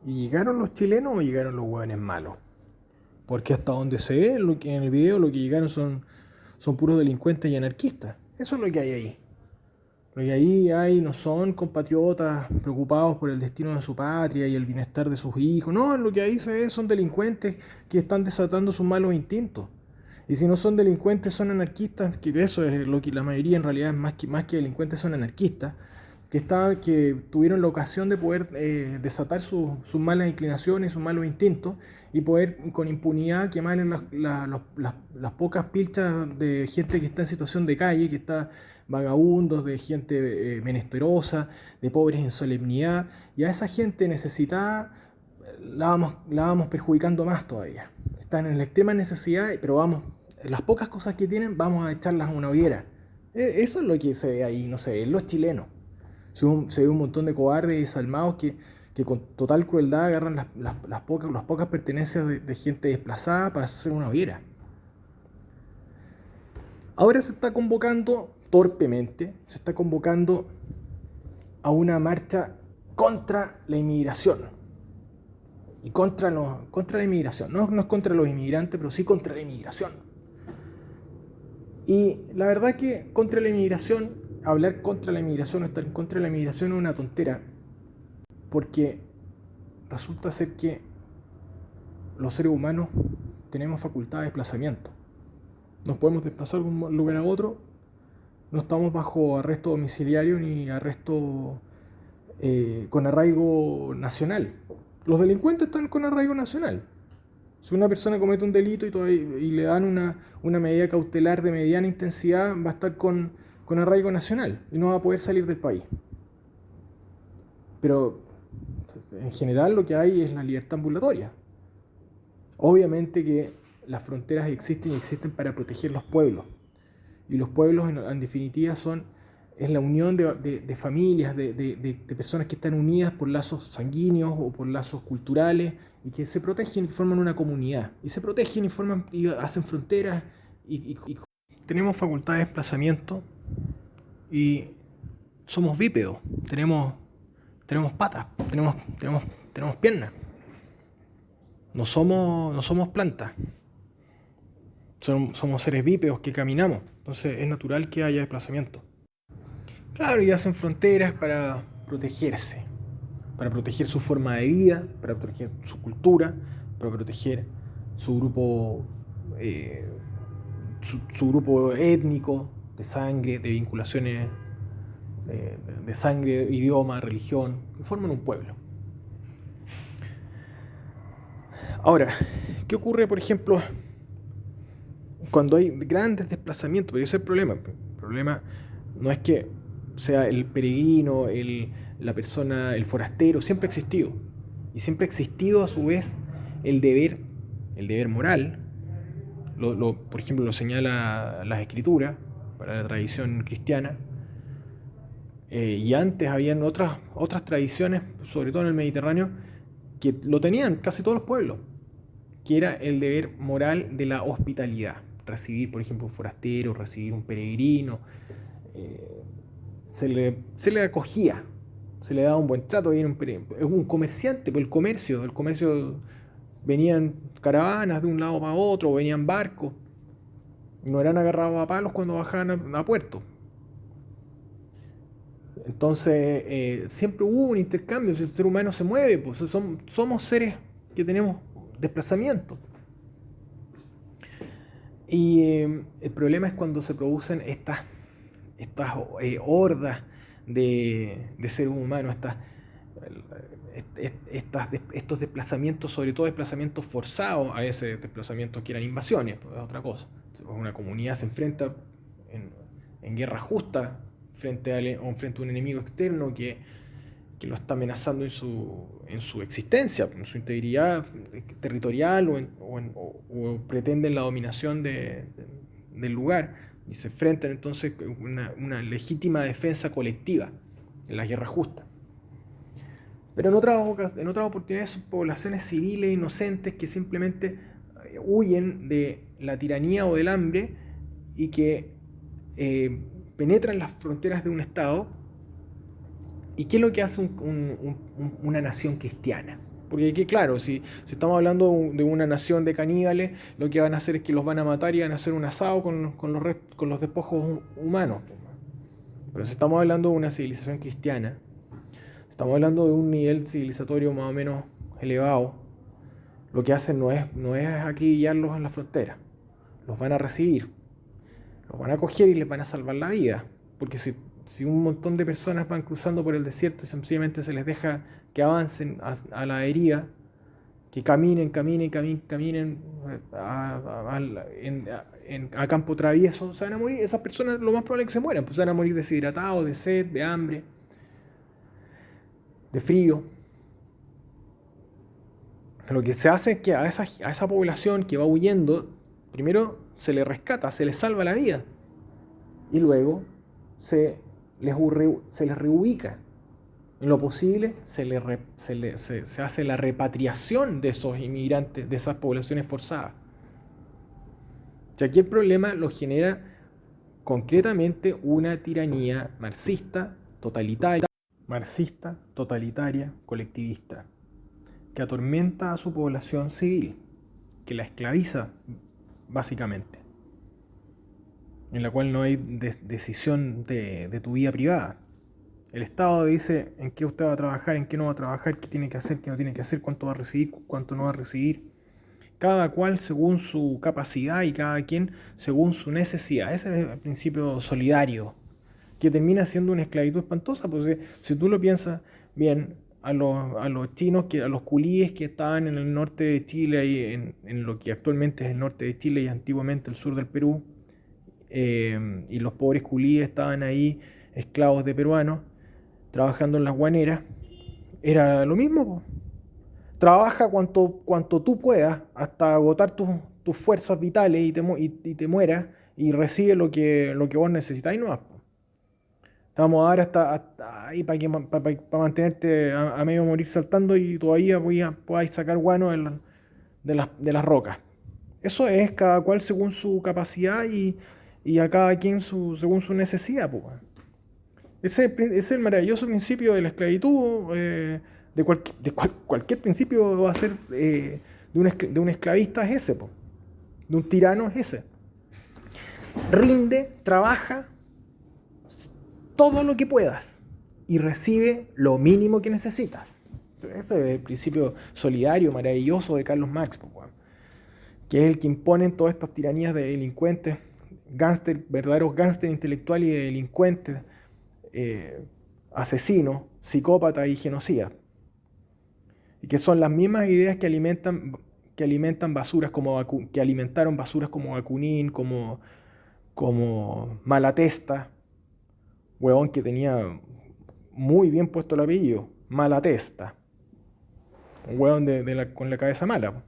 ¿Y llegaron los chilenos o llegaron los hueones malos? Porque hasta donde se ve en el video lo que llegaron son puros delincuentes y anarquistas. Eso es lo que hay ahí. Lo que ahí hay no son compatriotas preocupados por el destino de su patria y el bienestar de sus hijos. No, lo que ahí se ve son delincuentes que están desatando sus malos instintos. Y si no son delincuentes, son anarquistas, que eso es lo que la mayoría en realidad, más que delincuentes, son anarquistas, que tuvieron la ocasión de poder desatar sus malas inclinaciones, sus malos instintos, y poder con impunidad quemar las pocas pilchas de gente que está en situación de calle, que está vagabundos, de gente menesterosa, de pobres en solemnidad, y a esa gente necesitada la vamos perjudicando más todavía. Están en la extrema necesidad, pero vamos, las pocas cosas que tienen, vamos a echarlas a una hoguera. Eso es lo que se ve ahí, no se ve en los chilenos. Se ve un montón de cobardes y desalmados que con total crueldad agarran las pocas pertenencias de gente desplazada para hacer una hoguera. Ahora se está convocando, torpemente, se está convocando a una marcha contra la inmigración. Y contra la inmigración. No es contra los inmigrantes, pero sí contra la inmigración. Y la verdad que contra la inmigración, hablar contra la inmigración o estar en contra de la inmigración es una tontera, porque resulta ser que los seres humanos tenemos facultad de desplazamiento. Nos podemos desplazar de un lugar a otro, no estamos bajo arresto domiciliario ni arresto con arraigo nacional. Los delincuentes están con arraigo nacional. Si una persona comete un delito y le dan una medida cautelar de mediana intensidad, va a estar con arraigo nacional y no va a poder salir del país. Pero en general lo que hay es la libertad ambulatoria. Obviamente que las fronteras existen y existen para proteger los pueblos. Y los pueblos, en definitiva, es la unión de familias, de personas que están unidas por lazos sanguíneos o por lazos culturales y que se protegen y forman una comunidad. Y se protegen y hacen fronteras y tenemos facultad de desplazamiento y somos bípedos, tenemos patas, tenemos piernas. No somos plantas, somos seres bípedos que caminamos, entonces es natural que haya desplazamiento. Claro, y hacen fronteras para proteger su forma de vida, para proteger su cultura, para proteger su grupo, su grupo étnico, de sangre, de vinculaciones de sangre, idioma, religión, que forman un pueblo. Ahora, ¿qué ocurre, por ejemplo, cuando hay grandes desplazamientos? Porque ese es el problema. El problema no es que sea el peregrino, la persona, el forastero, siempre ha existido. Y siempre ha existido a su vez el deber moral. Por ejemplo, lo señala las escrituras para la tradición cristiana. Y antes habían otras tradiciones, sobre todo en el Mediterráneo, que lo tenían casi todos los pueblos, que era el deber moral de la hospitalidad. Recibir, por ejemplo, un forastero, recibir un peregrino, se le acogía, se le daba un buen trato. Viene un comerciante, pues el comercio venían caravanas de un lado para otro, venían barcos, no eran agarrados a palos cuando bajaban a puerto. Entonces, siempre hubo un intercambio, si el ser humano se mueve, pues somos seres que tenemos desplazamiento. Y el problema es cuando se producen estas hordas de seres humanos, estos desplazamientos, sobre todo desplazamientos forzados, a veces desplazamientos que eran invasiones, pues es otra cosa. Una comunidad se enfrenta en guerra justa frente a un enemigo externo que lo está amenazando en su existencia, en su integridad territorial o pretenden la dominación del lugar, y se enfrentan entonces una legítima defensa colectiva en la guerra justa. Pero en otras oportunidades son poblaciones civiles inocentes que simplemente huyen de la tiranía o del hambre y que penetran las fronteras de un Estado. ¿Y qué es lo que hace una nación cristiana? Porque aquí, claro, si estamos hablando de una nación de caníbales, lo que van a hacer es que los van a matar y van a hacer un asado con los despojos humanos. Pero si estamos hablando de una civilización cristiana, estamos hablando de un nivel civilizatorio más o menos elevado, lo que hacen no es acribillarlos en la frontera. Los van a recibir, los van a acoger y les van a salvar la vida. Porque si un montón de personas van cruzando por el desierto y sencillamente se les deja que avancen a la deriva, que caminen a campo travieso, se van a morir. Esas personas lo más probable es que se mueran, pues se van a morir deshidratados, de sed, de hambre, de frío. Lo que se hace es que a esa población que va huyendo, primero se le rescata, se les salva la vida, y luego se les reubica. En lo posible se hace la repatriación de esos inmigrantes, de esas poblaciones forzadas. Y aquí el problema lo genera concretamente una tiranía totalitaria, colectivista, que atormenta a su población civil, que la esclaviza básicamente, en la cual no hay decisión de tu vida privada. El Estado dice en qué usted va a trabajar, en qué no va a trabajar, qué tiene que hacer, qué no tiene que hacer, cuánto va a recibir, cuánto no va a recibir. Cada cual según su capacidad y cada quien según su necesidad. Ese es el principio solidario, que termina siendo una esclavitud espantosa. Pues si tú lo piensas bien, a los chinos, a los culíes que estaban en el norte de Chile, ahí en lo que actualmente es el norte de Chile y antiguamente el sur del Perú, y los pobres culíes estaban ahí esclavos de peruanos, trabajando en las guaneras, era lo mismo, po. Trabaja cuanto tú puedas hasta agotar tus fuerzas vitales y te mueras y recibe lo que vos necesitáis, no. Te vamos a dar hasta ahí para mantenerte a medio morir saltando y todavía podáis sacar guano de las rocas. Eso es cada cual según su capacidad y a cada quien según su necesidad, po. Ese es el maravilloso principio de la esclavitud. Cualquier principio va a ser de un esclavista es ese, po. De un tirano es ese. Rinde, trabaja todo lo que puedas y recibe lo mínimo que necesitas. Ese es el principio solidario, maravilloso de Carlos Marx, po, que es el que impone todas estas tiranías de delincuentes, verdaderos gángster intelectuales y de delincuentes, asesinos, psicópatas y genocidas. Y que son las mismas ideas que alimentan basuras que alimentaron basuras como Bakunin, como Malatesta, huevón que tenía muy bien puesto el apellido, Malatesta, un huevón con la cabeza mala,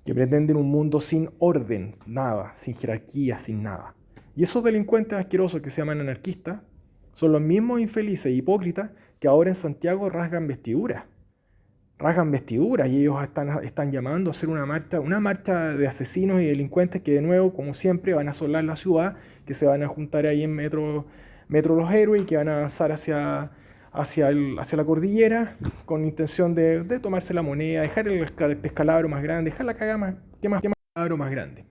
que pretenden un mundo sin orden, nada, sin jerarquía, sin nada. Y esos delincuentes asquerosos que se llaman anarquistas son los mismos infelices e hipócritas que ahora en Santiago rasgan vestiduras y ellos están llamando a hacer una marcha de asesinos y delincuentes que de nuevo, como siempre, van a asolar la ciudad, que se van a juntar ahí en Metro Los Héroes y que van a avanzar hacia la cordillera con intención de tomarse la moneda, dejar el descalabro más grande, dejar la cagada más descalabro más grande.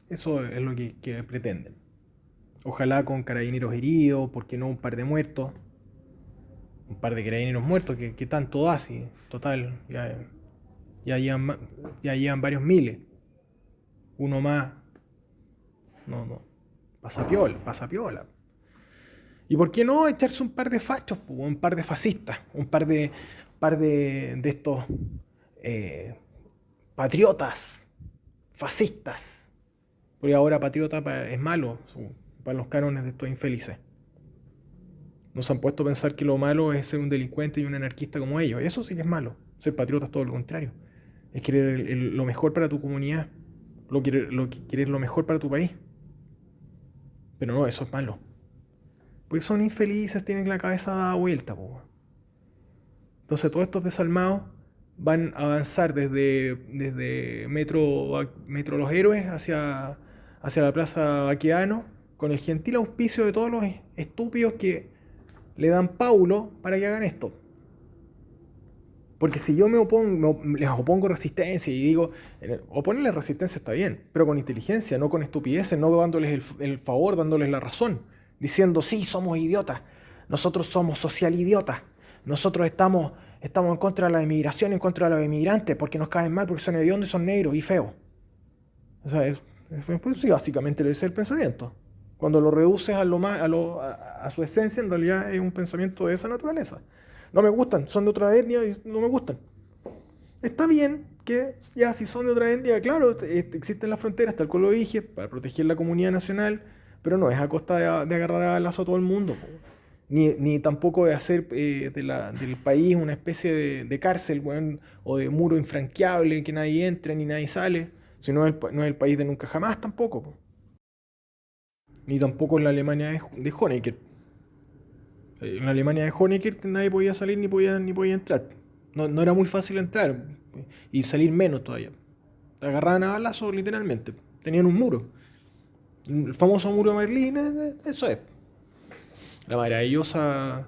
Eso es lo que pretenden. Ojalá con carabineros heridos, porque no un par de muertos. Un par de carabineros muertos, que tanto da, si total, ya llevan varios miles. Uno más, no, pasa piola. ¿Y por qué no echarse un par de fachos, un par de fascistas, un par de estos patriotas, fascistas? Porque ahora patriota es malo para los cánones de estos infelices. Nos han puesto a pensar que lo malo es ser un delincuente y un anarquista como ellos. Eso sí que es malo. Ser patriota es todo lo contrario. Es querer lo mejor para tu comunidad. Querer lo mejor para tu país. Pero no, eso es malo. Porque son infelices, tienen la cabeza dada vuelta, po. Entonces todos estos desalmados van a avanzar desde Metro Los Héroes hacia la Plaza Baquedano, con el gentil auspicio de todos los estúpidos que le dan paulo para que hagan esto. Porque si yo les opongo resistencia y digo, oponerles resistencia está bien, pero con inteligencia, no con estupideces, no dándoles el favor, dándoles la razón, diciendo, sí, somos idiotas, nosotros somos social idiotas, nosotros estamos en contra de la inmigración, en contra de los inmigrantes, porque nos caen mal, porque son hediondos y son negros y feos. O sea, pues sí, básicamente ese es el pensamiento. Cuando lo reduces a su esencia, en realidad es un pensamiento de esa naturaleza. No me gustan, son de otra etnia y no me gustan. Está bien que ya si son de otra etnia, claro, existen las fronteras, tal como lo dije, para proteger la comunidad nacional, pero no es a costa de agarrar a lazo a todo el mundo. Ni tampoco de hacer del país una especie de cárcel, bueno, o de muro infranqueable, que nadie entre ni nadie sale. Si no es el país de nunca jamás tampoco. Po. Ni tampoco en la Alemania de Honecker. En la Alemania de Honecker nadie podía salir ni podía entrar. No era muy fácil entrar y salir menos todavía. Te agarraban a balazos literalmente. Tenían un muro. El famoso muro de Berlín, eso es. La maravillosa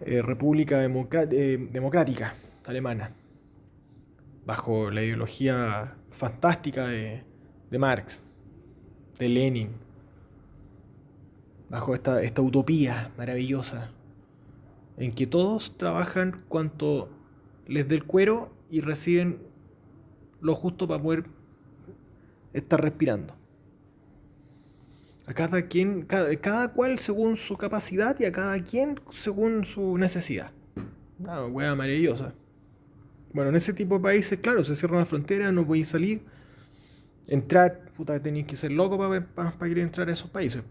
República Democrática Alemana. Bajo la ideología fantástica de Marx, de Lenin. Bajo esta utopía maravillosa en que todos trabajan cuanto les dé el cuero y reciben lo justo para poder estar respirando. A cada cual según su capacidad y a cada quien según su necesidad. Una hueá maravillosa. Bueno, en ese tipo de países, claro, se cierran las fronteras, no podéis salir. Entrar, puta, tenéis que ser loco para querer entrar a esos países.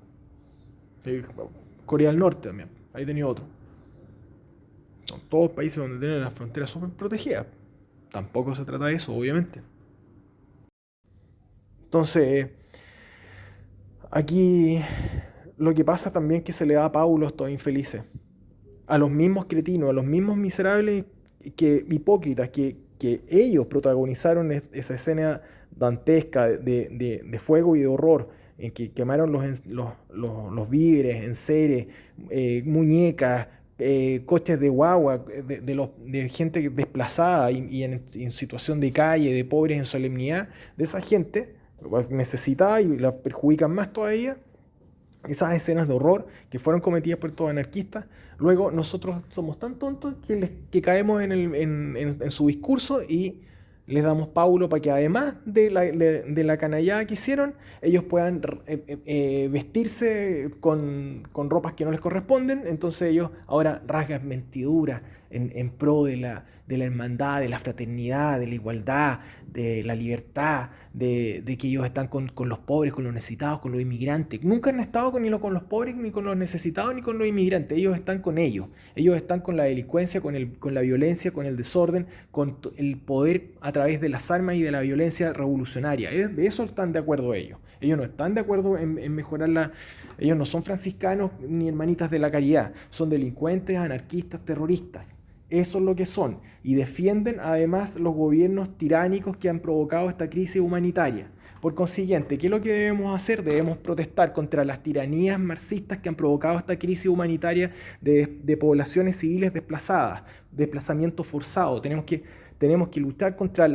Corea del Norte también, ahí tenía otro. Son todos países donde tienen las fronteras súper protegidas. Tampoco se trata de eso, obviamente. Entonces, aquí lo que pasa también es que se le da paulo a estos infelices. A los mismos cretinos, a los mismos miserables hipócritas que ellos protagonizaron esa escena dantesca de fuego y de horror en que quemaron los víveres, enseres, muñecas, coches de guagua, de gente desplazada y en situación de calle, de pobres en solemnidad, de esa gente necesitada y la perjudican más todavía. Esas escenas de horror que fueron cometidas por estos anarquistas, luego nosotros somos tan tontos que caemos en su discurso y les damos paulo para que además de la canallada que hicieron, ellos puedan vestirse con ropas que no les corresponden. Entonces ellos ahora rasgan vestiduras en pro de la hermandad, de la fraternidad, de la igualdad, de la libertad, de que ellos están con los pobres, con los necesitados, con los inmigrantes. Nunca han estado ni con los pobres, ni con los necesitados, ni con los inmigrantes. Ellos están con ellos. Ellos están con la delincuencia, con la violencia, con el desorden, con el poder a través de las armas y de la violencia revolucionaria. De eso están de acuerdo ellos. Ellos no están de acuerdo en mejorar Ellos no son franciscanos ni hermanitas de la caridad. Son delincuentes, anarquistas, terroristas. Eso es lo que son. Y defienden además los gobiernos tiránicos que han provocado esta crisis humanitaria. Por consiguiente, ¿qué es lo que debemos hacer? Debemos protestar contra las tiranías marxistas que han provocado esta crisis humanitaria de poblaciones civiles desplazadas, desplazamiento forzado. Tenemos que luchar contra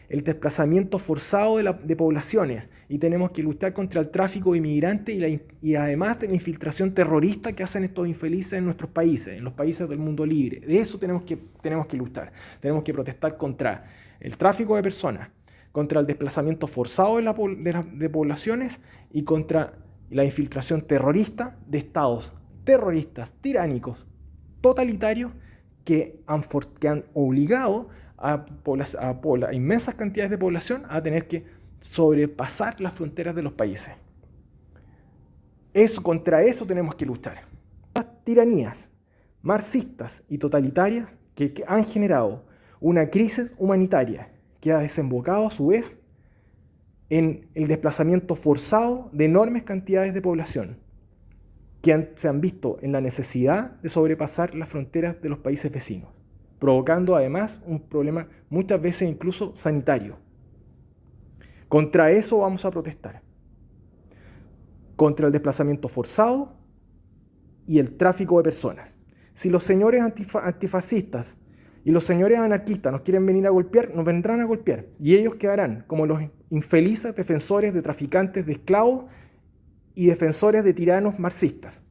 el desplazamiento forzado de poblaciones y tenemos que luchar contra el tráfico de inmigrantes y además de la infiltración terrorista que hacen estos infelices en nuestros países, en los países del mundo libre. De eso tenemos que luchar. Tenemos que protestar contra el tráfico de personas, contra el desplazamiento forzado de poblaciones y contra la infiltración terrorista de estados terroristas, tiránicos, totalitarios que han obligado a inmensas cantidades de población a tener que sobrepasar las fronteras de los países. Contra eso tenemos que luchar. Las tiranías marxistas y totalitarias que han generado una crisis humanitaria que ha desembocado a su vez en el desplazamiento forzado de enormes cantidades de población que se han visto en la necesidad de sobrepasar las fronteras de los países vecinos, provocando además un problema muchas veces incluso sanitario. Contra eso vamos a protestar. Contra el desplazamiento forzado y el tráfico de personas. Si los señores antifascistas y los señores anarquistas nos quieren venir a golpear, nos vendrán a golpear. Y ellos quedarán como los infelices defensores de traficantes de esclavos y defensores de tiranos marxistas.